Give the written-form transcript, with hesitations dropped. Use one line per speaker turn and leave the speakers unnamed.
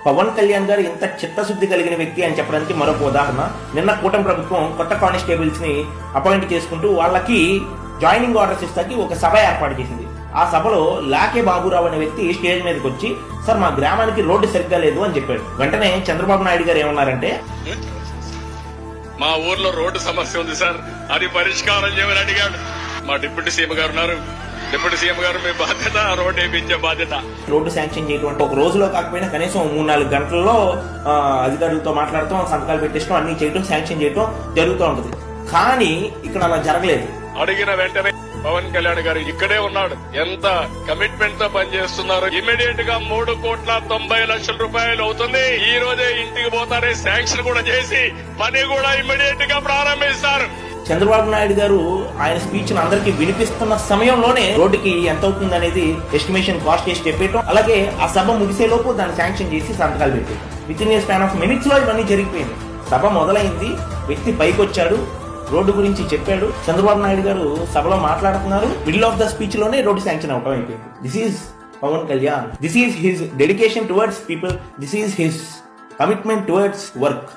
పవన్ కళ్యాణ్ గారు ఇంత చిత్తశుద్ధి కలిగిన వ్యక్తి అని చెప్పడానికి మరొక ఉదాహరణ, నిన్న కూటమి ప్రభుత్వం కొత్త కానిస్టేబుల్స్ ని అపాయింట్ చేసుకుంటూ వాళ్ళకి జాయినింగ్ ఆర్డర్స్ ఇస్తాకి ఒక సభ ఏర్పాటు చేసింది. ఆ సభలో లాకే బాబురావు అనే వ్యక్తి స్టేజ్ మీదకి వచ్చి, సార్ మా గ్రామానికి రోడ్డు సరిగ్గా లేదు అని చెప్పాడు. వెంటనే చంద్రబాబు నాయుడు గారు ఏమన్నారంటే,
మా ఊర్లో రోడ్డు సమస్య ఉంది సార్, అది పరిష్కారం చేయమని అడిగాడు. మా డిప్యూటీ సీఎం గారు ఉన్నారు, డిప్యూటీ సీఎం గారు మీ బాధ్యత రోడ్డు వేయించే బాధ్యత.
రోడ్డు శాంక్షన్ చేయడం ఒక రోజులో కాకపోయినా కనీసం 3-4 గంటల్లో అధికారులతో మాట్లాడటం, సంతకాలు పెట్టేయడం, అన్ని చేయడం, శాంక్షన్ చేయడం జరుగుతూ ఉంటుంది. కానీ ఇక్కడ అలా జరగలేదు.
అడిగిన వెంటనే పవన్ కళ్యాణ్ గారు ఇక్కడే ఉన్నాడు, ఎంత కమిట్మెంట్ తో పనిచేస్తున్నారు. ఇమీడియట్ గా 3,90,00,000 రూపాయలు అవుతుంది. ఈ రోజే ఇంటికి పోతారే, శాంక్షన్ కూడా చేసి పని కూడా ఇమీడియట్ గా ప్రారంభిస్తారు.
చంద్రబాబు నాయుడు గారు ఆయన స్పీచ్ అందరికీ వినిపిస్తున్న సమయంలోనే రోడ్డుకి ఎంత అవుతుంది అనేది ఎస్టిమేషన్ కాస్ట్ చేసి చెప్పేయటం, అలాగే ఆ సభ ముగిసే లోపు దాన్ని శాంక్షన్ చేసి సంతకాలు పెట్టేయటం. Within a span of minutes లో ఇవన్నీ జరిగిపోయింది. సభ మొదలైంది, వ్యక్తి పైకి వచ్చాడు, రోడ్డు గురించి చెప్పాడు, చంద్రబాబు నాయుడు గారు సభలో మాట్లాడుతున్నారు, మిడిల్ ఆఫ్ ద స్పీచ్ లోనే రోడ్డు శాంక్షన్ అవటం అయిపోయింది. This is Pawan Kalyan, this is his dedication towards people, this is his commitment towards work.